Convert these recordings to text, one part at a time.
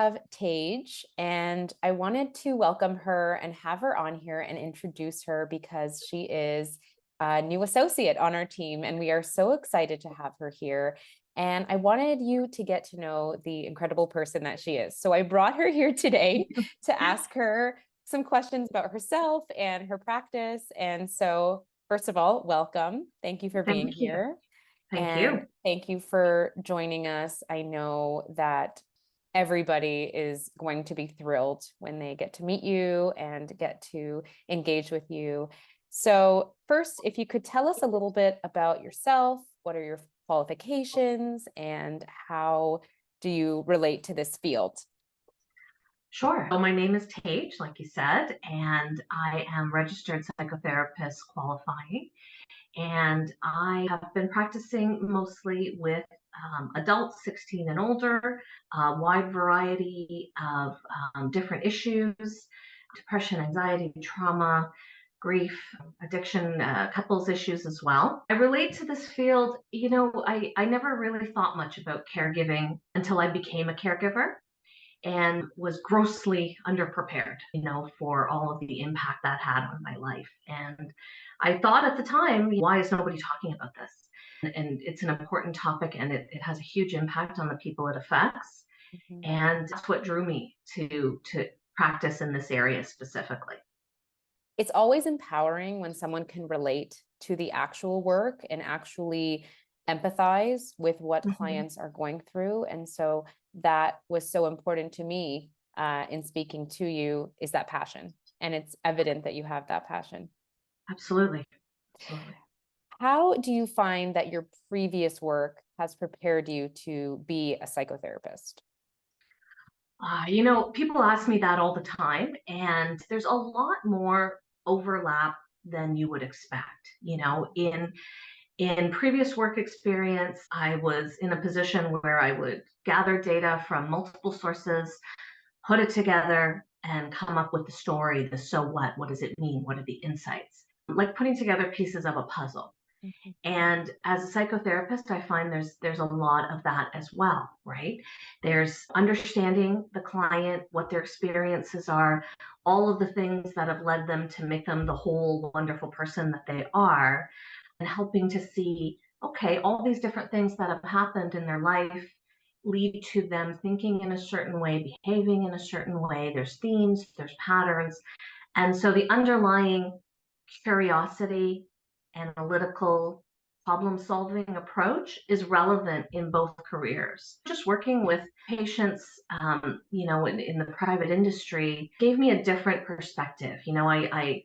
have Tage, and I wanted to welcome her and have her on here and introduce her because she is a new associate on our team, and we are so excited to have her here. And I wanted you to get to know the incredible person that she is. So I brought her here today to ask her some questions about herself and her practice. And so, first of all, welcome. Thank you for being Thank you. here. Thank And you. thank you for joining us. I know that everybody is going to be thrilled when they get to meet you and get to engage with you. So, first, if you could tell us a little bit about yourself, what are your qualifications, and how do you relate to this field? Sure. So my name is Tage, like you said, and I am registered psychotherapist qualifying. And I have been practicing mostly with adults 16 and older, a wide variety of different issues, depression, anxiety, trauma, grief, addiction, couples issues as well. I relate to this field. I never really thought much about caregiving until I became a caregiver and was grossly underprepared, for all of the impact that had on my life. And I thought at the time, why is nobody talking about this? And it's an important topic, and it has a huge impact on the people it affects. Mhm. And that's what drew me to practice in this area specifically. It's always empowering when someone can relate to the actual work and actually empathize with what Mhm. clients are going through. And so that was so important to me in speaking to you, is that passion. And it's evident that you have that passion. Absolutely. Absolutely. How do you find that your previous work has prepared you to be a psychotherapist? People ask me that all the time, and there's a lot more overlap than you would expect. In previous work experience, I was in a position where I would gather data from multiple sources, put it together, and come up with the story, the so what does it mean? What are the insights? Like putting together pieces of a puzzle. Mhm. And as a psychotherapist, I find there's a lot of that as well, right? There's understanding the client, what their experiences are, all of the things that have led them to make them the whole wonderful person that they are, and helping to see, okay, all these different things that have happened in their life lead to them thinking in a certain way, behaving in a certain way. There's themes, there's patterns. And so the underlying curiosity, analytical, problem solving approach is relevant in both careers. Just working with patients, in the private industry gave me a different perspective. I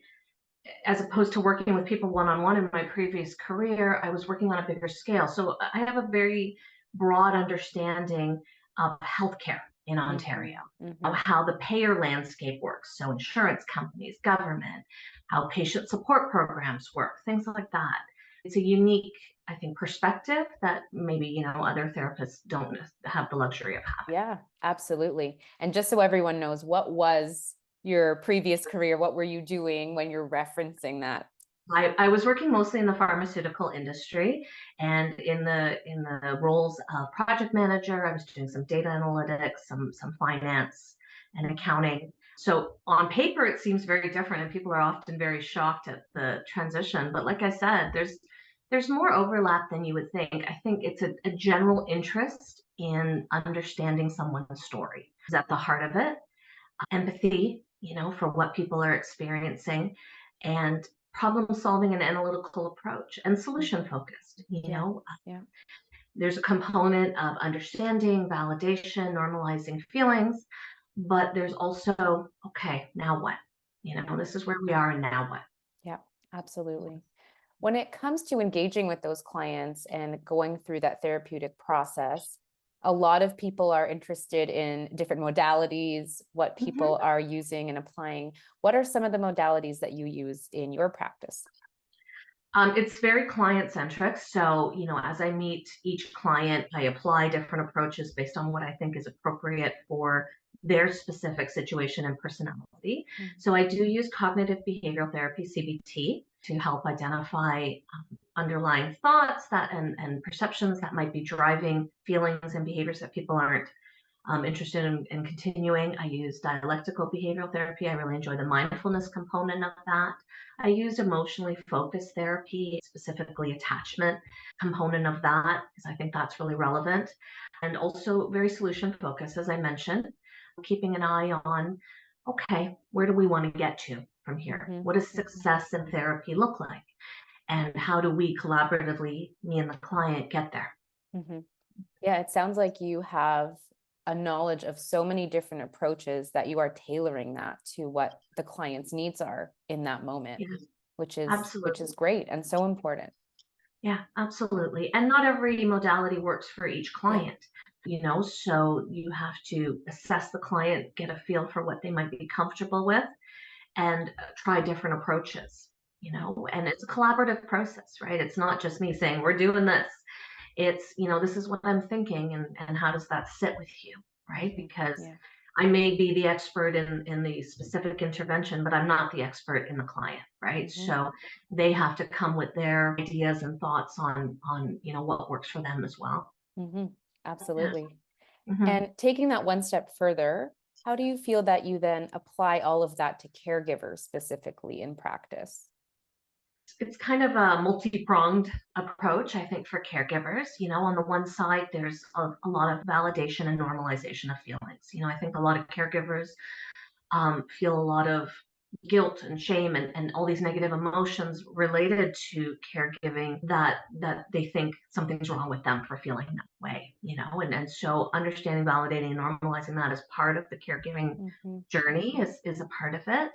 as opposed to working with people one on one in my previous career, I was working on a bigger scale. So I have a very broad understanding of healthcare in Mhm. Ontario, of Mhm. how the payer landscape works. So, insurance companies, government, how patient support programs work, things like that. It's a unique, I think, perspective that maybe, other therapists don't have the luxury of having. Yeah, absolutely. And just so everyone knows, what was your previous career? What were you doing when you're referencing that? I was working mostly in the pharmaceutical industry, and in the roles of project manager, I was doing some data analytics, some finance and Mhm. accounting. So on paper, it seems very different, and people are often very shocked at the transition. But like I said, there's more overlap than you would think. I think it's a general interest in understanding someone's story is at the heart of it. Empathy, for what people are experiencing, and problem solving and analytical approach and solution Mhm. focused. Yeah, yeah. There's a component of understanding, validation, normalizing feelings, but there's also, okay, now what? Yeah. This is where we are, and now what? Yeah, absolutely. When it comes to engaging with those clients and going through that therapeutic process, a lot of people are interested in different modalities, what Mhm. people are using and applying. What are some of the modalities that you use in your practice? It's very client centric. So, as I meet each client, I apply different approaches based on what I think is appropriate for their specific situation and personality. Mhm. So, I do use cognitive behavioral therapy, CBT, to help identify underlying thoughts and perceptions that might be driving feelings and behaviors that people aren't I'm interested in continuing. I use dialectical behavioral therapy. I really enjoy the mindfulness component of that. I use emotionally focused therapy, specifically attachment component of that, because I think that's really relevant. And also very solution focused, as I mentioned, keeping an eye on, okay, where do we want to get to from here? Mm-hmm. What does Mm-hmm. success in therapy look like? And how do we collaboratively, me and the client, get there? Mm-hmm. Yeah, it sounds like you have a knowledge of so many different approaches that you are tailoring that to what the client's needs are in that moment, Yeah, which absolutely. is great and so important. Yeah, absolutely. And not every modality works for each Yeah. client, so you have to assess the client, get a feel for what they might be comfortable with, and try different approaches, and it's a collaborative process, right? It's not just me saying, we're doing this. It's, this is what I'm thinking, and how does that sit with you, right? Mm-hmm. Because Yeah. I may be the expert in the specific intervention, but I'm not the expert in the client, right? Mm-hmm. So they have to come with their ideas and thoughts on what works for them as well. Mm-hmm. Yeah. Absolutely. hmm And taking that one step further, how do you feel that you then apply all of that to caregivers specifically in practice? It's kind of a multi-pronged approach, I think, for caregivers. On the one side, there's a lot of validation and normalization of feelings. I think a lot of caregivers feel a lot of guilt and shame and all these negative emotions related to caregiving that they think something's wrong with them for feeling that way, and so understanding, validating, and normalizing that as part of the caregiving Mm-hmm. journey is a part of it.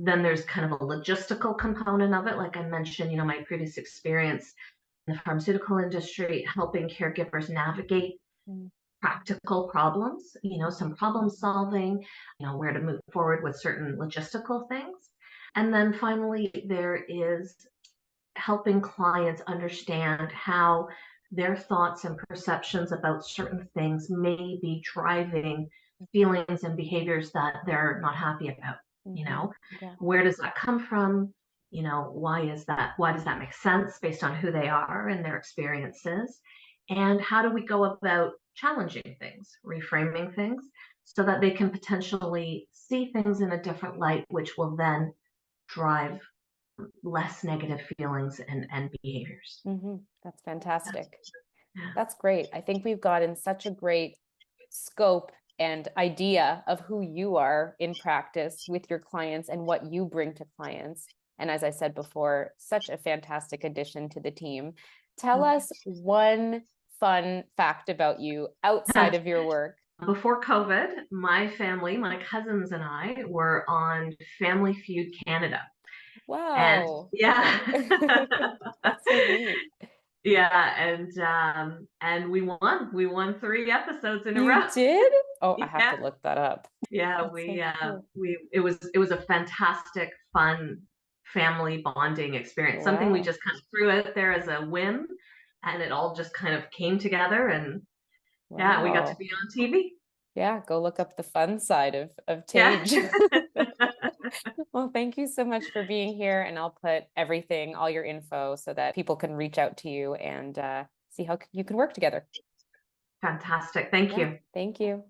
Then there's kind of a logistical component of it. Like I mentioned, my previous experience in the pharmaceutical industry, helping caregivers navigate practical problems, some problem solving, where to move forward with certain logistical things. And then finally, there is helping clients understand how their thoughts and perceptions about certain things may be driving feelings and behaviors that they're not happy about. you Mm-hmm. know Yeah. where does that come from? Why does that make sense based on who they are and their experiences? And how do we go about challenging things, reframing things, so that they can potentially see things in a different light, which will then drive less negative feelings and behaviors. Mm-hmm. That's That's, fantastic. yeah. That's great. I think we've gotten such a great scope and idea of who you are in practice with your clients and what you bring to clients. And as I said before, such a fantastic addition to the team. Tell us one fun fact about you outside of your work. Before COVID, my family, my cousins and I were on Family Feud Canada. And Wow. yeah. Okay. That's so neat. Yeah, and we won. We won 3 episodes in a You row. did? Oh, I have to Yeah. look that up. Yeah, That's so cool. we it was a fantastic, fun family bonding experience. Something we Wow. just kind of threw out there as a whim, and it all just kind of came together, and yeah, we got to Wow. be on TV. Yeah, go look up the fun side of Yeah. Tage. Well, thank you so much for being here, and I'll put everything, all your info, so that people can reach out to you and see how you can work together. Fantastic. Thank Yeah, you. thank you.